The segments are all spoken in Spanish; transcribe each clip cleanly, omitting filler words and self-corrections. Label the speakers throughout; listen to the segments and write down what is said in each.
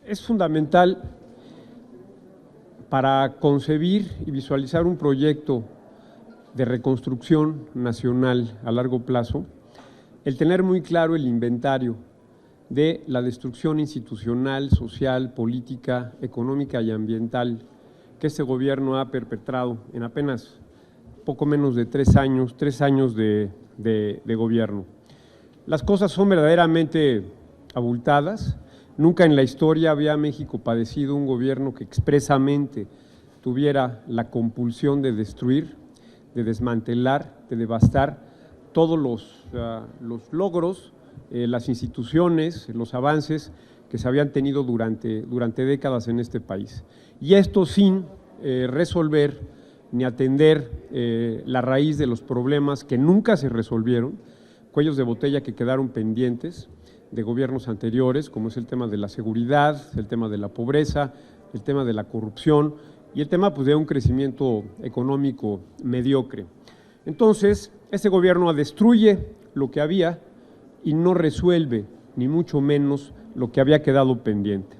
Speaker 1: Es fundamental para concebir y visualizar un proyecto de reconstrucción nacional a largo plazo, el tener muy claro el inventario de la destrucción institucional, social, política, económica y ambiental que este gobierno ha perpetrado en apenas poco menos de 3 años de gobierno. Las cosas son verdaderamente abultadas. Nunca en la historia había México padecido un gobierno que expresamente tuviera la compulsión de destruir, de desmantelar, de devastar todos los logros, las instituciones, los avances que se habían tenido durante décadas en este país. Y esto sin resolver ni atender la raíz de los problemas que nunca se resolvieron, cuellos de botella que quedaron pendientes de gobiernos anteriores, como es el tema de la seguridad, el tema de la pobreza, el tema de la corrupción y el tema pues, de un crecimiento económico mediocre. Entonces, este gobierno destruye lo que había y no resuelve, ni mucho menos, lo que había quedado pendiente.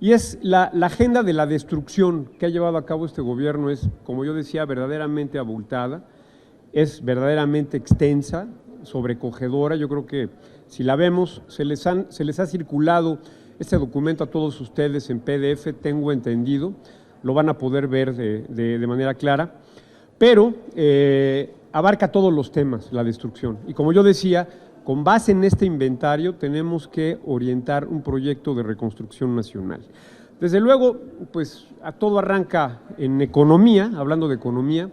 Speaker 1: Y es la agenda de la destrucción que ha llevado a cabo este gobierno es, como yo decía, verdaderamente abultada, es verdaderamente extensa, sobrecogedora. Yo creo que si la vemos, se les ha circulado este documento a todos ustedes en PDF, tengo entendido, lo van a poder ver de manera clara, pero abarca todos los temas, la destrucción. Y como yo decía, con base en este inventario tenemos que orientar un proyecto de reconstrucción nacional. Desde luego, pues a todo arranca en economía, hablando de economía,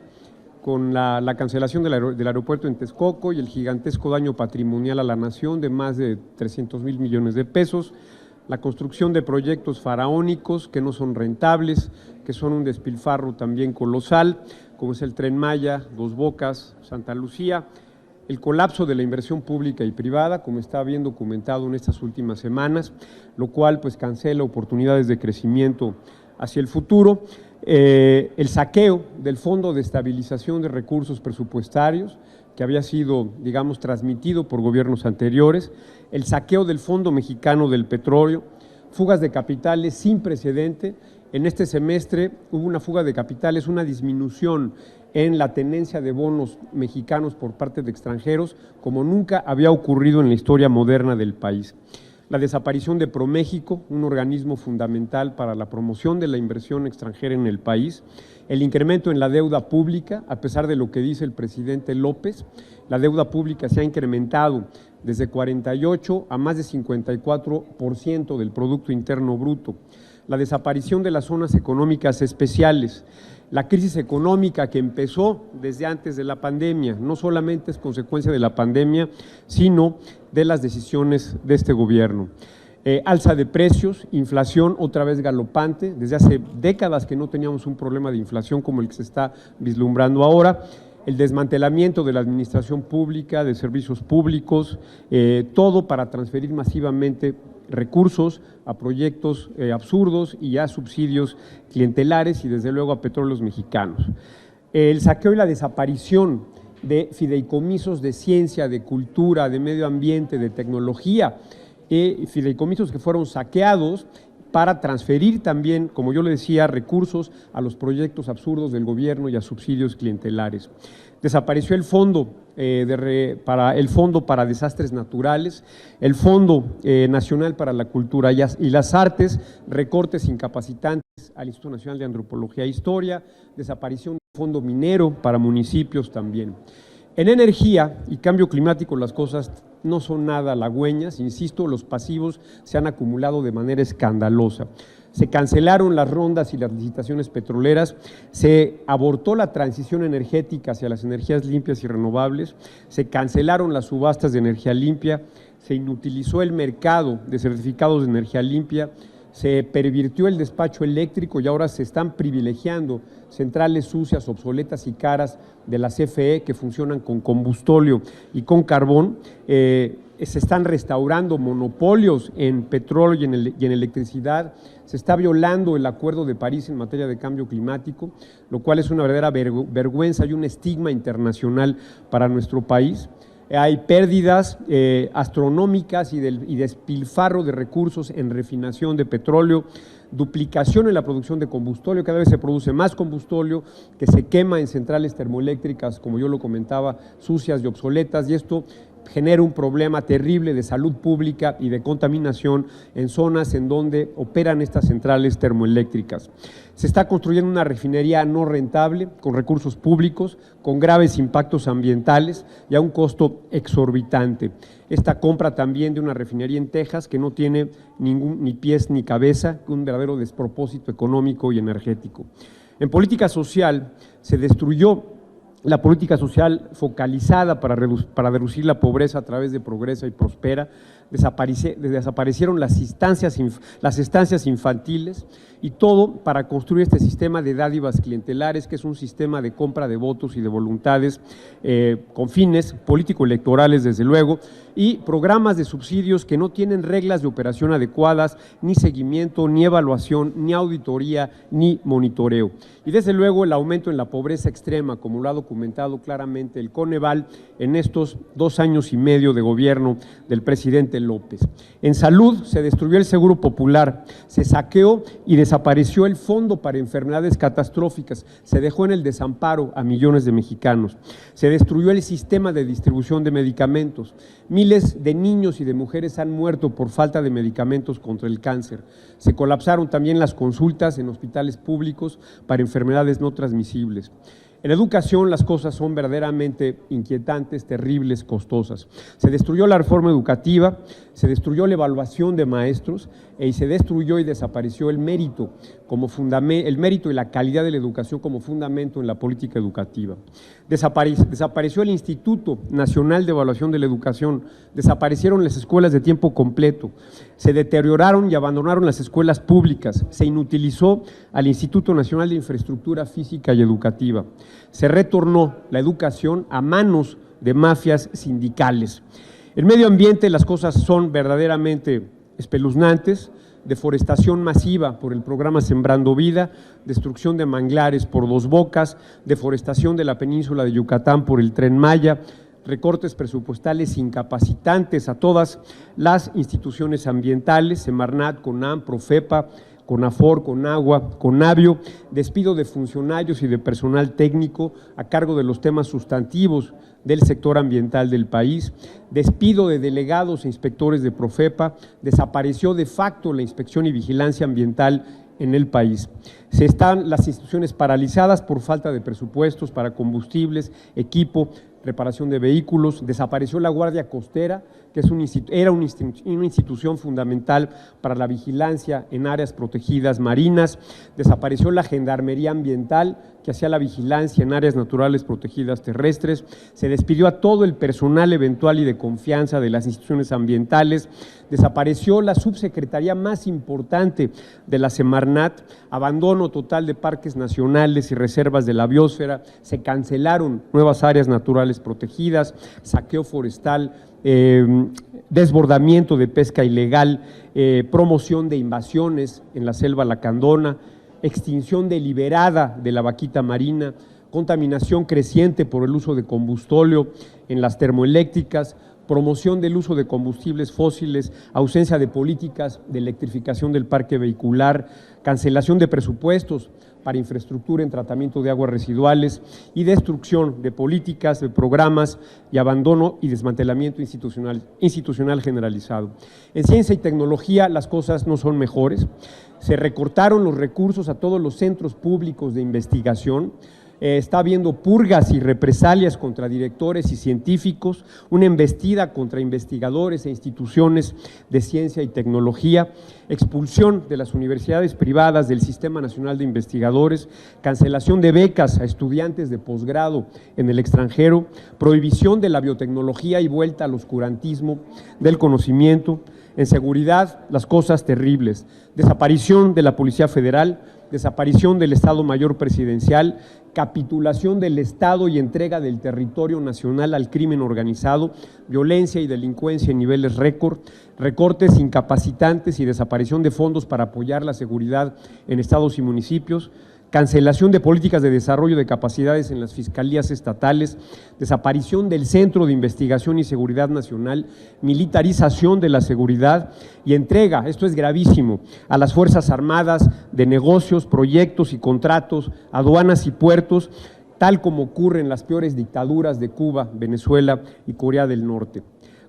Speaker 1: con la cancelación del aeropuerto en Texcoco y el gigantesco daño patrimonial a la nación de más de 300,000 millones de pesos, la construcción de proyectos faraónicos que no son rentables, que son un despilfarro también colosal, como es el Tren Maya, Dos Bocas, Santa Lucía, el colapso de la inversión pública y privada, como está bien documentado en estas últimas semanas, lo cual pues cancela oportunidades de crecimiento hacia el futuro, el saqueo del Fondo de Estabilización de Recursos Presupuestarios, que había sido, digamos, transmitido por gobiernos anteriores, el saqueo del Fondo Mexicano del Petróleo, fugas de capitales sin precedente. En este semestre hubo una fuga de capitales, una disminución en la tenencia de bonos mexicanos por parte de extranjeros, como nunca había ocurrido en la historia moderna del país. La desaparición de ProMéxico, un organismo fundamental para la promoción de la inversión extranjera en el país, el incremento en la deuda pública, a pesar de lo que dice el presidente López, la deuda pública se ha incrementado desde 48 a más de 54% del Producto Interno Bruto, la desaparición de las zonas económicas especiales, la crisis económica que empezó desde antes de la pandemia, no solamente es consecuencia de la pandemia, sino de las decisiones de este gobierno. Alza de precios, inflación otra vez galopante, desde hace décadas que no teníamos un problema de inflación como el que se está vislumbrando ahora, el desmantelamiento de la administración pública, de servicios públicos, todo para transferir masivamente recursos a proyectos absurdos y a subsidios clientelares y desde luego a petróleos mexicanos. El saqueo y la desaparición de fideicomisos de ciencia, de cultura, de medio ambiente, de tecnología, fideicomisos que fueron saqueados para transferir también, como yo le decía, recursos a los proyectos absurdos del gobierno y a subsidios clientelares. Desapareció el Fondo para Desastres Naturales, el Fondo Nacional para la Cultura y las Artes, recortes incapacitantes al Instituto Nacional de Antropología e Historia, desaparición del Fondo Minero para municipios también. En energía y cambio climático las cosas no son nada halagüeñas, insisto, los pasivos se han acumulado de manera escandalosa. Se cancelaron las rondas y las licitaciones petroleras, se abortó la transición energética hacia las energías limpias y renovables, se cancelaron las subastas de energía limpia, se inutilizó el mercado de certificados de energía limpia, se pervirtió el despacho eléctrico y ahora se están privilegiando centrales sucias, obsoletas y caras de la CFE que funcionan con combustóleo y con carbón. Se están restaurando monopolios en petróleo y en electricidad, se está violando el Acuerdo de París en materia de cambio climático, lo cual es una verdadera vergüenza y un estigma internacional para nuestro país. hay pérdidas astronómicas y despilfarro de recursos en refinación de petróleo, duplicación en la producción de combustóleo, cada vez se produce más combustóleo que se quema en centrales termoeléctricas, como yo lo comentaba, sucias y obsoletas, y esto genera un problema terrible de salud pública y de contaminación en zonas en donde operan estas centrales termoeléctricas. Se está construyendo una refinería no rentable, con recursos públicos, con graves impactos ambientales y a un costo exorbitante. Esta compra también de una refinería en Texas que no tiene ni pies ni cabeza, un verdadero despropósito económico y energético. En política social se destruyó la política social focalizada para reducir la pobreza a través de Progresa y Prospera, desaparecieron las estancias infantiles y todo para construir este sistema de dádivas clientelares, que es un sistema de compra de votos y de voluntades con fines político-electorales, desde luego, y programas de subsidios que no tienen reglas de operación adecuadas, ni seguimiento, ni evaluación, ni auditoría, ni monitoreo. Y desde luego el aumento en la pobreza extrema, como lo ha documentado claramente el Coneval en estos 2 años y medio de gobierno del presidente López. En salud se destruyó el Seguro Popular, se saqueó y desapareció el Fondo para Enfermedades Catastróficas, se dejó en el desamparo a millones de mexicanos. Se destruyó el sistema de distribución de medicamentos. Miles de niños y de mujeres han muerto por falta de medicamentos contra el cáncer. Se colapsaron también las consultas en hospitales públicos para enfermedades no transmisibles. En educación las cosas son verdaderamente inquietantes, terribles, costosas. Se destruyó la reforma educativa, se destruyó la evaluación de maestros y se destruyó y desapareció el mérito y la calidad de la educación como fundamento en la política educativa. Desapareció el Instituto Nacional de Evaluación de la Educación, desaparecieron las escuelas de tiempo completo, se deterioraron y abandonaron las escuelas públicas, se inutilizó al Instituto Nacional de Infraestructura Física y Educativa, se retornó la educación a manos de mafias sindicales. En medio ambiente las cosas son verdaderamente espeluznantes: deforestación masiva por el programa Sembrando Vida, destrucción de manglares por Dos Bocas, deforestación de la península de Yucatán por el Tren Maya, recortes presupuestales incapacitantes a todas las instituciones ambientales, Semarnat, CONAM, Profepa, CONAFOR, CONAGUA, CONAVIO, despido de funcionarios y de personal técnico a cargo de los temas sustantivos del sector ambiental del país, despido de delegados e inspectores de Profepa, desapareció de facto la inspección y vigilancia ambiental en el país. Se están las instituciones paralizadas por falta de presupuestos para combustibles, equipo, reparación de vehículos, desapareció la Guardia Costera, que era una institución fundamental para la vigilancia en áreas protegidas marinas, desapareció la Gendarmería Ambiental, que hacía la vigilancia en áreas naturales protegidas terrestres, se despidió a todo el personal eventual y de confianza de las instituciones ambientales, desapareció la subsecretaría más importante de la Semarnat, abandono total de parques nacionales y reservas de la biosfera, se cancelaron nuevas áreas naturales protegidas, saqueo forestal, desbordamiento de pesca ilegal, promoción de invasiones en la selva lacandona, extinción deliberada de la vaquita marina, contaminación creciente por el uso de combustóleo en las termoeléctricas, promoción del uso de combustibles fósiles, ausencia de políticas de electrificación del parque vehicular, cancelación de presupuestos para infraestructura en tratamiento de aguas residuales y destrucción de políticas, de programas y abandono y desmantelamiento institucional generalizado. En ciencia y tecnología las cosas no son mejores. Se recortaron los recursos a todos los centros públicos de investigación. Está habiendo purgas y represalias contra directores y científicos, una embestida contra investigadores e instituciones de ciencia y tecnología, expulsión de las universidades privadas del Sistema Nacional de Investigadores, cancelación de becas a estudiantes de posgrado en el extranjero, prohibición de la biotecnología y vuelta al oscurantismo del conocimiento. En seguridad, las cosas terribles: desaparición de la Policía Federal, desaparición del Estado Mayor Presidencial, capitulación del Estado y entrega del territorio nacional al crimen organizado, violencia y delincuencia en niveles récord, recortes incapacitantes y desaparición de fondos para apoyar la seguridad en estados y municipios, cancelación de políticas de desarrollo de capacidades en las fiscalías estatales, desaparición del Centro de Investigación y Seguridad Nacional, militarización de la seguridad y entrega, esto es gravísimo, a las Fuerzas Armadas de negocios, proyectos y contratos, aduanas y puertos, tal como ocurre en las peores dictaduras de Cuba, Venezuela y Corea del Norte.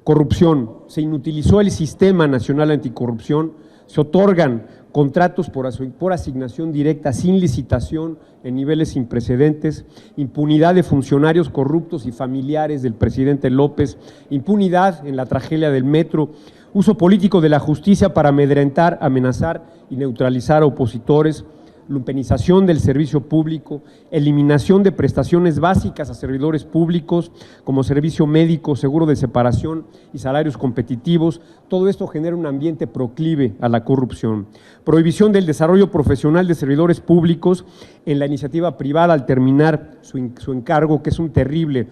Speaker 1: Corrupción. Se inutilizó el Sistema Nacional Anticorrupción, se otorgan contratos por asignación directa sin licitación en niveles sin precedentes, impunidad de funcionarios corruptos y familiares del presidente López, impunidad en la tragedia del metro, uso político de la justicia para amedrentar, amenazar y neutralizar a opositores, lumpenización del servicio público, eliminación de prestaciones básicas a servidores públicos como servicio médico, seguro de separación y salarios competitivos. Todo esto genera un ambiente proclive a la corrupción. Prohibición del desarrollo profesional de servidores públicos en la iniciativa privada al terminar su encargo, que es un terrible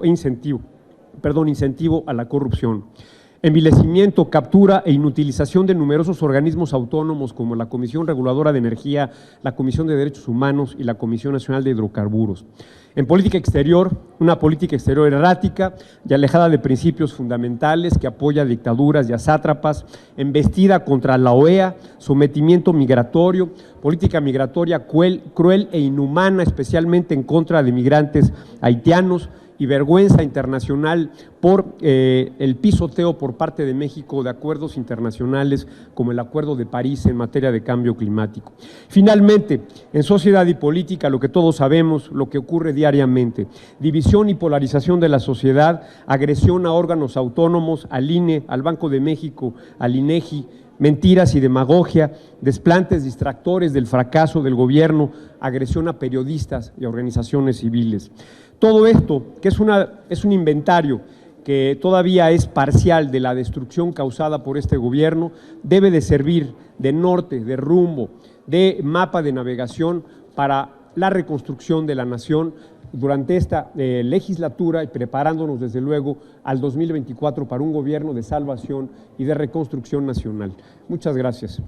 Speaker 1: incentivo a la corrupción. Envilecimiento, captura e inutilización de numerosos organismos autónomos como la Comisión Reguladora de Energía, la Comisión de Derechos Humanos y la Comisión Nacional de Hidrocarburos. En política exterior, una política exterior errática y alejada de principios fundamentales que apoya dictaduras y a sátrapas, embestida contra la OEA, sometimiento migratorio, política migratoria cruel e inhumana, especialmente en contra de migrantes haitianos, y vergüenza internacional por el pisoteo por parte de México de acuerdos internacionales como el Acuerdo de París en materia de cambio climático. Finalmente, en sociedad y política, lo que todos sabemos, lo que ocurre diariamente, división y polarización de la sociedad, agresión a órganos autónomos, al INE, al Banco de México, al INEGI, mentiras y demagogia, desplantes distractores del fracaso del gobierno, agresión a periodistas y a organizaciones civiles. Todo esto, que es un inventario que todavía es parcial de la destrucción causada por este gobierno, debe de servir de norte, de rumbo, de mapa de navegación para la reconstrucción de la nación durante esta legislatura y preparándonos desde luego al 2024 para un gobierno de salvación y de reconstrucción nacional. Muchas gracias.